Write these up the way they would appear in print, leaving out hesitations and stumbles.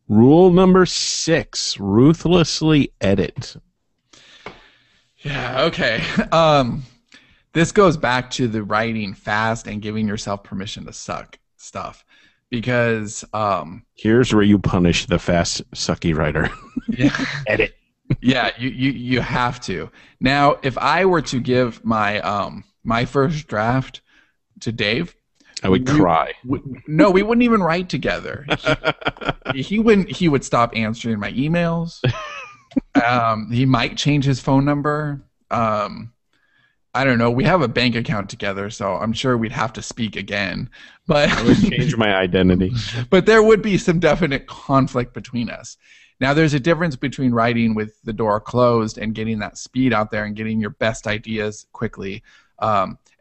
Rule number 6, ruthlessly edit. Yeah, okay. This goes back to the writing fast and giving yourself permission to suck stuff. Because Here's where you punish the fast, sucky writer. yeah, Edit. yeah, you have to. Now, if I were to give my first draft to Dave, I would cry. no, we wouldn't even write together. He would stop answering my emails. He might change his phone number. I don't know. We have a bank account together, so I'm sure we'd have to speak again. But I would change my identity. but there would be some definite conflict between us. Now, there's a difference between writing with the door closed and getting that speed out there and getting your best ideas quickly.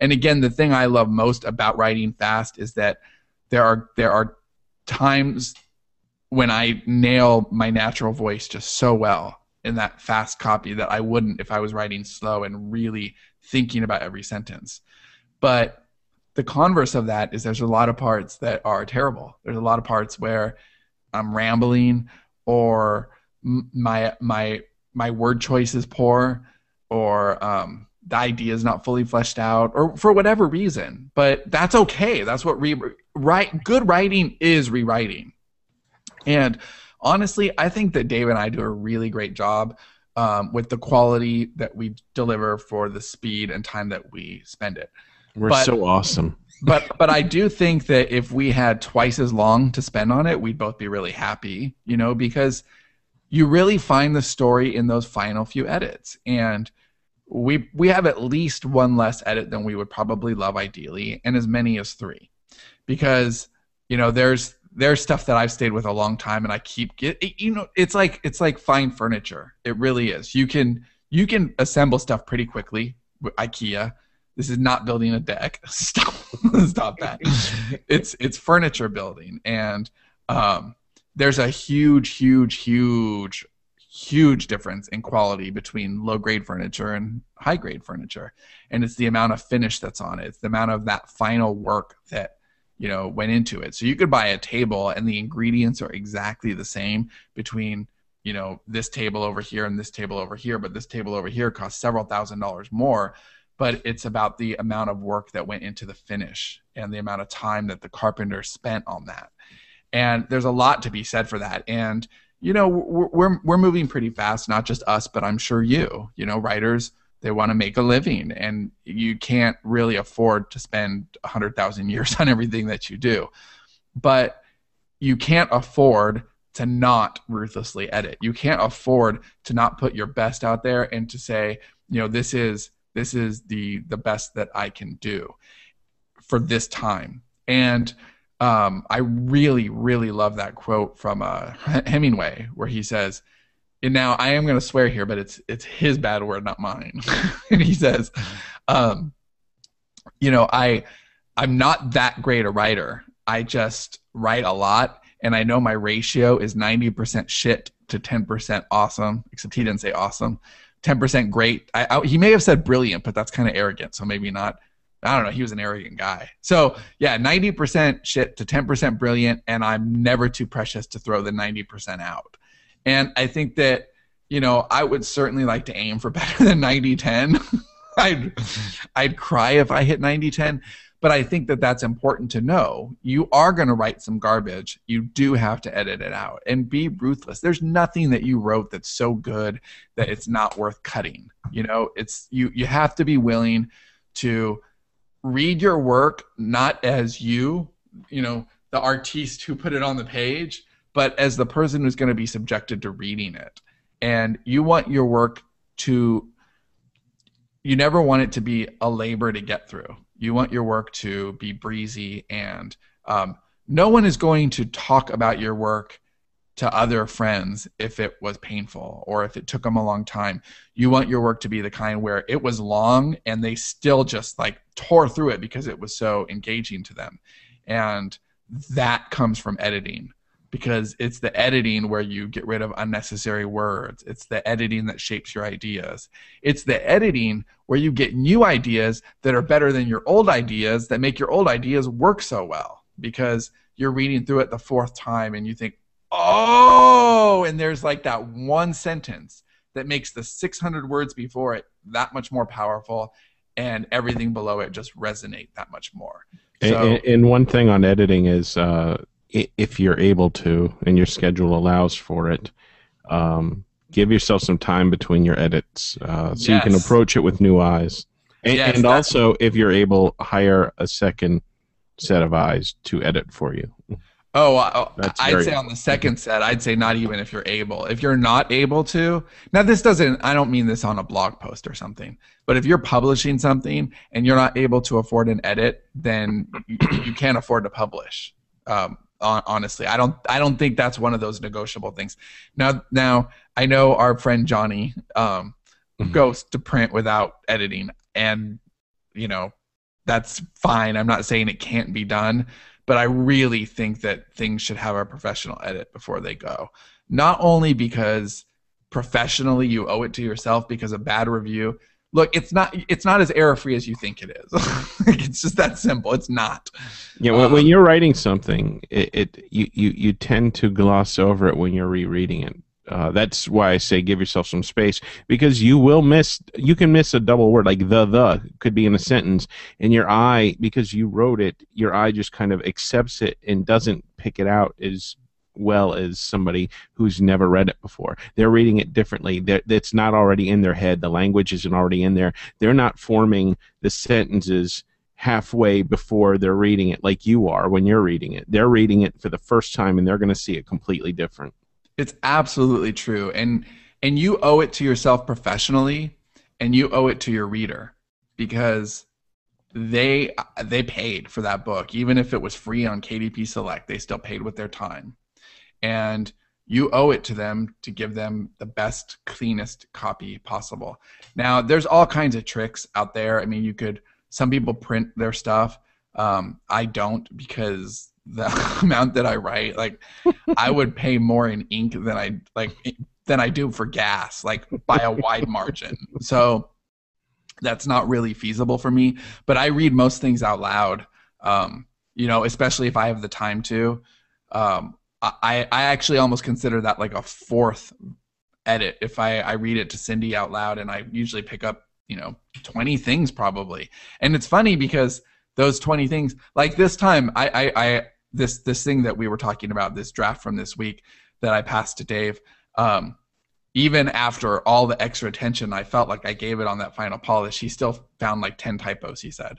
And again, the thing I love most about writing fast is that there are times when I nail my natural voice just so well in that fast copy that I wouldn't if I was writing slow and really thinking about every sentence. But the converse of that is there's a lot of parts that are terrible. There's a lot of parts where I'm rambling, or my word choice is poor, or the idea is not fully fleshed out, or for whatever reason. But that's okay. That's what good writing is, rewriting. And honestly, I think that Dave and I do a really great job with the quality that we deliver for the speed and time that we spend it. We're so awesome. But I do think that if we had twice as long to spend on it, we'd both be really happy, because you really find the story in those final few edits. And we have at least one less edit than we would probably love ideally, and as many as 3. Because, there's stuff that I've stayed with a long time and I keep it's like fine furniture. It really is. You can assemble stuff pretty quickly with IKEA. This is not building a deck. Stop that. It's furniture building. And there's a huge difference in quality between low-grade furniture and high-grade furniture. And it's the amount of finish that's on it. It's the amount of that final work that went into it. So you could buy a table and the ingredients are exactly the same between this table over here and this table over here, but this table over here costs several $1,000s more. But it's about the amount of work that went into the finish and the amount of time that the carpenter spent on that. And there's a lot to be said for that. And, we're moving pretty fast, not just us, but I'm sure writers, they want to make a living, and you can't really afford to spend 100,000 years on everything that you do. But you can't afford to not ruthlessly edit. You can't afford to not put your best out there and to say, this is the best that I can do for this time. And I really, really love that quote from Hemingway, where he says, and now I am going to swear here, but it's his bad word, not mine. And he says, I'm not that great a writer. I just write a lot, and I know my ratio is 90% shit to 10% awesome, except he didn't say awesome. 10% great. He may have said brilliant, but that's kind of arrogant, so maybe not. I don't know. He was an arrogant guy. So yeah, 90% shit to 10% brilliant, and I'm never too precious to throw the 90% out. And I think that, I would certainly like to aim for better than 90-10. I'd cry if I hit 90-10. But I think that that's important to know. You are going to write some garbage. You do have to edit it out and be ruthless. There's nothing that you wrote that's so good that it's not worth cutting. You have to be willing to read your work not as the artiste who put it on the page, but as the person who's going to be subjected to reading it. And you want your work you never want it to be a labor to get through. You want your work to be breezy, and no one is going to talk about your work to other friends if it was painful or if it took them a long time. You want your work to be the kind where it was long and they still just tore through it because it was so engaging to them. And that comes from editing, because it's the editing where you get rid of unnecessary words. It's the editing that shapes your ideas. It's the editing where you get new ideas that are better than your old ideas, that make your old ideas work so well, because you're reading through it the 4th time and you think, oh, and there's like that one sentence that makes the 600 words before it that much more powerful, and everything below it just resonate that much more. So And one thing on editing is if you're able to and your schedule allows for it, give yourself some time between your edits so you can yes, approach it with new eyes. yes, And that's also, if you're able, hire a second set of eyes to edit for you. Oh, That's I'd very say on the important. second set, I'd say not even if you're able. If you're not able to, now this doesn't, I don't mean this on a blog post or something, but if you're publishing something and you're not able to afford an edit, then you can't afford to publish. Honestly, I don't think that's one of those negotiable things. Now I know our friend Johnny goes to print without editing, and you know that's fine. I'm not saying it can't be done, but I really think that things should have a professional edit before they go. Not only because professionally you owe it to yourself, because a bad review, look, it's not as error free as you think it is. Like, it's just that simple. It's not. Yeah, when Um, you're writing something, you tend to gloss over it when you're rereading it. That's why I say give yourself some space because you can miss a double word like the could be in a sentence, and your eye, because you wrote it, your eye just kind of accepts it and doesn't pick it out as well as somebody who's never read it before. They're reading it differently. It's not already in their head. The language isn't already in there. They're not forming the sentences halfway before they're reading it like you are when you're reading it. They're reading it for the first time and they're going to see it completely different. it's absolutely true, and you owe it to yourself professionally, and you owe it to your reader because they paid for that book, even if it was free on KDP Select. They still paid with their time, and you owe it to them to give them the best, cleanest copy possible. Now, there's all kinds of tricks out there. I mean, some people print their stuff. I don't, because the amount that I write, like, I would pay more in ink than I do for gas, like by a wide margin. So that's not really feasible for me. But I read most things out loud, especially if I have the time to. I actually almost consider that like a fourth edit if I read it to Cindy out loud, and I usually pick up 20 things probably. And it's funny because those 20 things, like this time, this thing that we were talking about, this draft from this week that I passed to Dave, even after all the extra attention I felt like I gave it on that final polish, he still found like 10 typos, he said.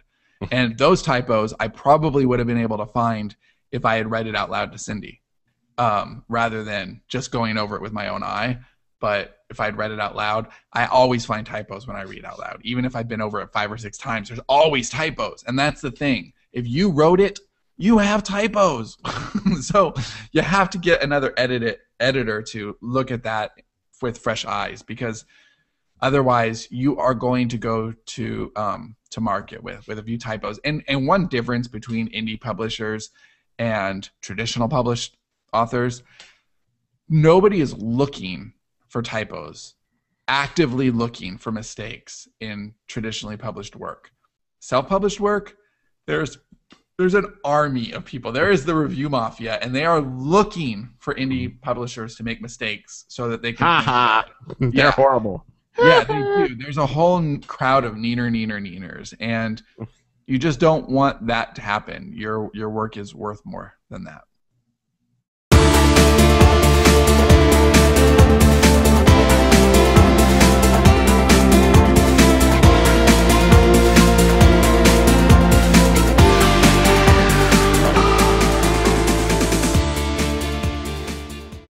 And those typos I probably would have been able to find if I had read it out loud to Cindy, rather than just going over it with my own eye. But if I'd read it out loud, I always find typos when I read out loud. Even if I've been over it 5 or 6 times, there's always typos. And that's the thing. If you wrote it, you have typos. So you have to get another editor to look at that with fresh eyes, because otherwise you are going to go to market with a few typos. And one difference between indie publishers and traditional published authors, nobody is looking for typos, actively looking for mistakes in traditionally published work. Self-published work, there's an army of people. There is the review mafia, and they are looking for indie publishers to make mistakes so that they can Ha think ha! about it. They're Yeah, horrible. yeah, they do. There's a whole crowd of neeners, and you just don't want that to happen. Your work is worth more than that.